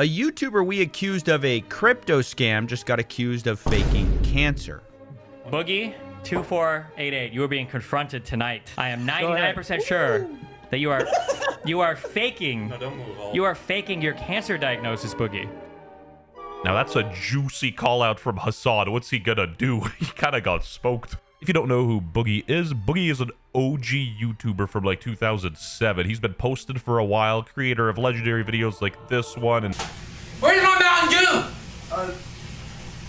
A YouTuber we accused of a crypto scam just got accused of faking cancer. Boogie2988, you are being confronted tonight. I am 99% sure that you are faking. No, don't move. You are faking your cancer diagnosis, Boogie. Now that's a juicy call out from Hassan. What's he gonna do? He kind of got smoked. If you don't know who Boogie is an OG YouTuber from like 2007. He's been posted for a while, creator of legendary videos like this one. And where's my Mountain Dew?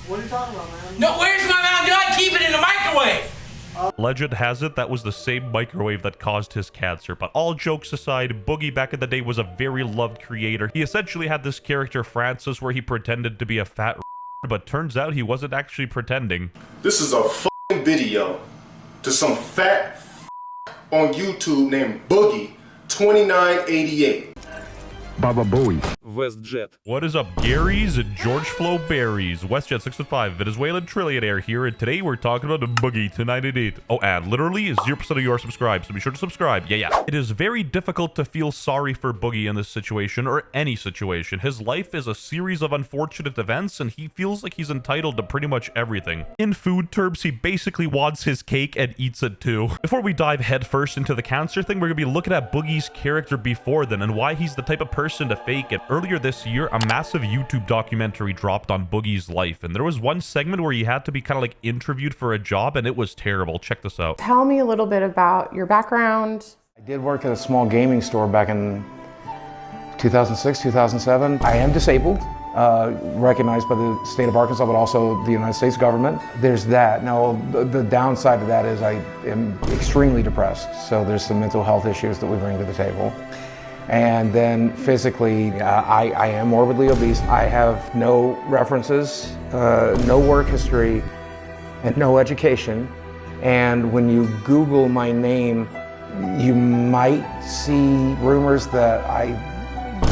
What are you talking about, man? No, where's my Mountain Dew? I keep it in the microwave. Legend has it that was the same microwave that caused his cancer. But all jokes aside, Boogie back in the day was a very loved creator. He essentially had this character Francis where he pretended to be a fat but turns out he wasn't actually pretending. This is a fucking video to some fat on YouTube named Boogie2988. Baba Bowie. WestJett. What is up, Gary's and George Flo Berries? WestJett 615, Venezuelan trillionaire here, and today we're talking about Boogie2988. Oh, and literally 0% of you are subscribed, so be sure to subscribe. Yeah. It is very difficult to feel sorry for Boogie in this situation, or any situation. His life is a series of unfortunate events, and he feels like he's entitled to pretty much everything. In food terms, he basically wants his cake and eats it too. Before we dive headfirst into the cancer thing, we're gonna be looking at Boogie's character before then, and why he's the type of person to fake it. Earlier this year, a massive YouTube documentary dropped on Boogie's life, and there was one segment where he had to be kind of like interviewed for a job, and it was terrible. Check this out. Tell me a little bit about your background. I did work at a small gaming store back in 2006, 2007. I am disabled, recognized by the state of Arkansas, but also the United States government. There's that. Now, the downside of that is I am extremely depressed, so there's some mental health issues that we bring to the table. And then physically, I am morbidly obese. I have no references, no work history, and no education. And when you Google my name, you might see rumors that I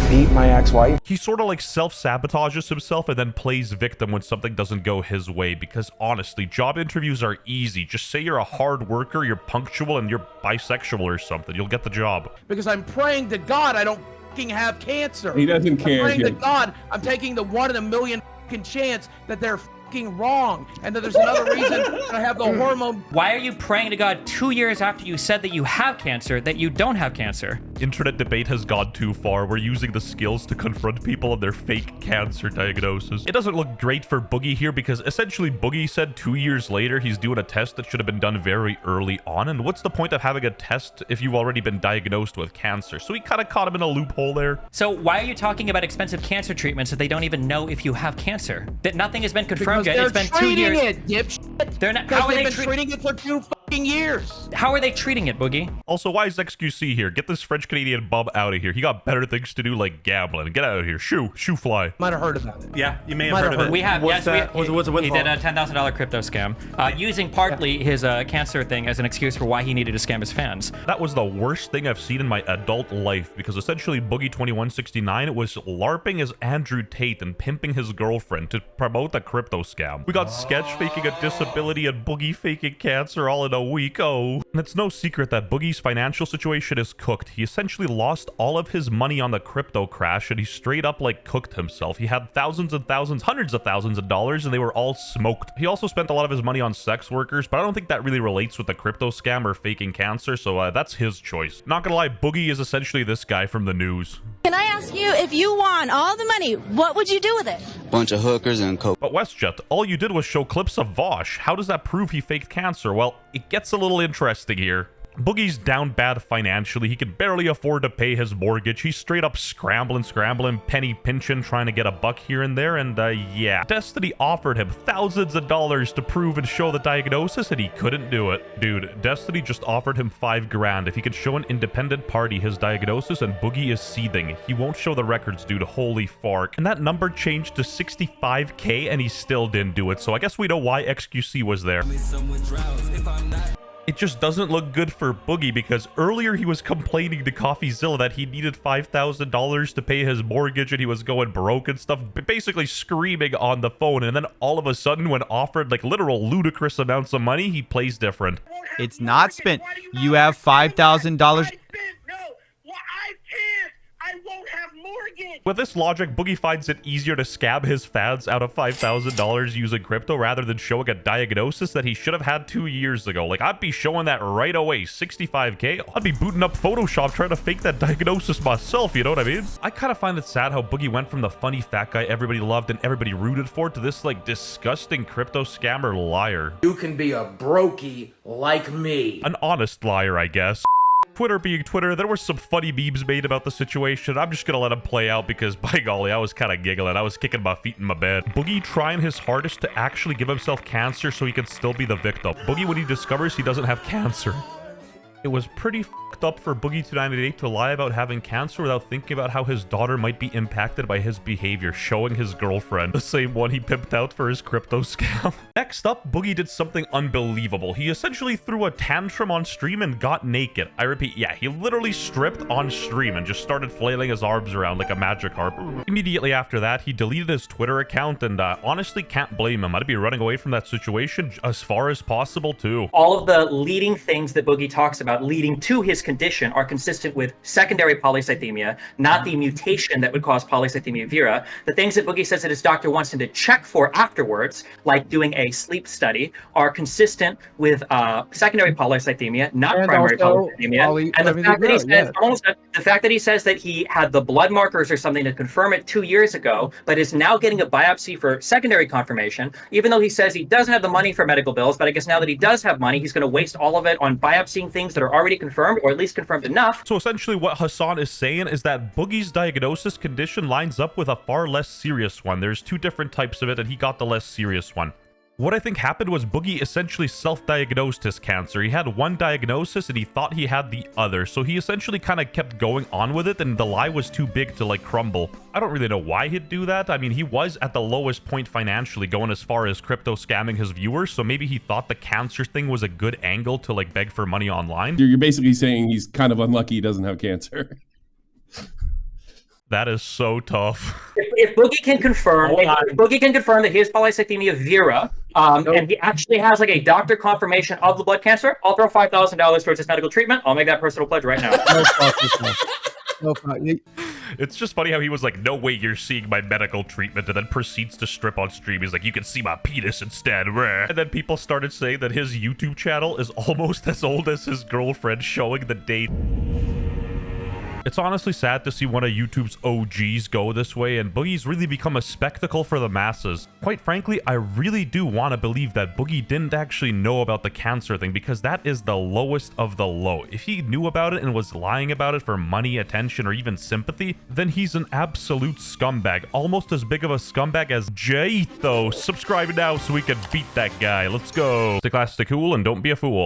beat my ex-wife. He sort of like self-sabotages himself and then plays victim when something doesn't go his way, because honestly, job interviews are easy. Just say you're a hard worker, you're punctual, and you're bisexual or something. You'll get the job. Because I'm praying to God I don't fucking have cancer. He doesn't care. I'm praying to God I'm taking the 1 in a million fucking chance that they're fucking wrong and that there's another reason that I have the hormone. Why are you praying to God 2 years after you said that you have cancer, that you don't have cancer? Internet debate has gone too far. We're using the skills to confront people on their fake cancer diagnosis. It doesn't look great for Boogie here because essentially Boogie said 2 years later he's doing a test that should have been done very early on. And what's the point of having a test if you've already been diagnosed with cancer? So he kind of caught him in a loophole there. So why are you talking about expensive cancer treatments if they don't even know if you have cancer? That nothing has been confirmed yet. It's been 2 years. It, dipshit. They're not. How are they treating it for 2 fucking years? How are they treating it, Boogie? Also, why is XQC here? Get this French-Canadian bum out of here. He got better things to do like gambling. Get out of here. Shoo fly. Might have heard about it. Yeah, you may have heard of it. We have, What's yes. What's it he did a $10,000 crypto scam, using partly his cancer thing as an excuse for why he needed to scam his fans. That was the worst thing I've seen in my adult life, because essentially Boogie2169 was LARPing as Andrew Tate and pimping his girlfriend to promote the crypto scam. We got Sketch faking a disability and Boogie faking cancer all in a week. Oh. And it's no secret that Boogie's financial situation is cooked. He essentially lost all of his money on the crypto crash, and he straight up like cooked himself. He had thousands and thousands, hundreds of thousands of dollars, and they were all smoked. He also spent a lot of his money on sex workers, but I don't think that really relates with the crypto scam or faking cancer, so that's his choice. Not gonna lie, Boogie is essentially this guy from the news. Can I ask you, if you won all the money, what would you do with it? Bunch of hookers and coke. But WestJett, all you did was show clips of Vosh. How does that prove he faked cancer? Well, it gets a little interesting here. Boogie's down bad financially. He can barely afford to pay his mortgage. He's straight up scrambling, penny pinching, trying to get a buck here and there, and yeah. Destiny offered him thousands of dollars to prove and show the diagnosis, and he couldn't do it. Dude, Destiny just offered him $5 grand if he could show an independent party his diagnosis, and Boogie is seething. He won't show the records, dude. Holy fark. And that number changed to $65K, and he still didn't do it, so I guess we know why XQC was there. It just doesn't look good for Boogie, because earlier he was complaining to coffeezilla that he needed $5,000 to pay his mortgage and he was going broke and stuff, basically screaming on the phone, and then all of a sudden when offered like literal ludicrous amounts of money, he plays different. It's not spent. You have $5,000. No, well, I can't. I won't have mortgage. With this logic, Boogie finds it easier to scam his fans out of $5,000 using crypto rather than showing a diagnosis that he should have had 2 years ago. Like, I'd be showing that right away. 65K. I'd be booting up Photoshop trying to fake that diagnosis myself, you know what I mean? I kind of find it sad how Boogie went from the funny fat guy everybody loved and everybody rooted for to this, like, disgusting crypto scammer liar. You can be a brokey like me. An honest liar, I guess. Twitter being Twitter, there were some funny memes made about the situation. I'm just gonna let them play out because, by golly, I was kind of giggling. I was kicking my feet in my bed. Boogie trying his hardest to actually give himself cancer so he can still be the victim. Boogie when he discovers he doesn't have cancer. It was pretty fucked up for Boogie2988 to lie about having cancer without thinking about how his daughter might be impacted by his behavior, showing his girlfriend, the same one he pimped out for his crypto scam. Next up, Boogie did something unbelievable. He essentially threw a tantrum on stream and got naked. I repeat, yeah, he literally stripped on stream and just started flailing his arms around like a magic harp. Immediately after that, he deleted his Twitter account and honestly can't blame him. I'd be running away from that situation as far as possible too. All of the leading things that Boogie talks about leading to his condition are consistent with secondary polycythemia, not the mutation that would cause polycythemia vera. The things that Boogie says that his doctor wants him to check for afterwards, like doing a sleep study, are consistent with secondary polycythemia, not And primary also polycythemia. And the fact that he says, the fact that he says that he had the blood markers or something to confirm it 2 years ago, but is now getting a biopsy for secondary confirmation, even though he says he doesn't have the money for medical bills, but I guess now that he does have money, he's going to waste all of it on biopsying things that are already confirmed, or at least confirmed enough. So essentially what Hassan is saying is that Boogie's diagnosis condition lines up with a far less serious one. There's two different types of it and he got the less serious one. What I think happened was Boogie essentially self-diagnosed his cancer. He had one diagnosis and he thought he had the other. So he essentially kind of kept going on with it and the lie was too big to like crumble. I don't really know why he'd do that. I mean, he was at the lowest point financially going as far as crypto scamming his viewers. So maybe he thought the cancer thing was a good angle to like beg for money online. You're basically saying he's kind of unlucky he doesn't have cancer. That is so tough. If Boogie can confirm, that he has polycythemia vera, and he actually has like a doctor confirmation of the blood cancer, I'll throw $5,000 towards his medical treatment. I'll make that personal pledge right now. It's just funny how he was like, no way you're seeing my medical treatment, and then proceeds to strip on stream. He's like, you can see my penis instead. And then people started saying that his YouTube channel is almost as old as his girlfriend, showing the date. It's honestly sad to see one of YouTube's OGs go this way, and Boogie's really become a spectacle for the masses. Quite frankly, I really do want to believe that Boogie didn't actually know about the cancer thing, because that is the lowest of the low. If he knew about it and was lying about it for money, attention, or even sympathy, then he's an absolute scumbag. Almost as big of a scumbag as Jethos. Subscribe now so we can beat that guy. Let's go. Stay classy, stay cool, and don't be a fool.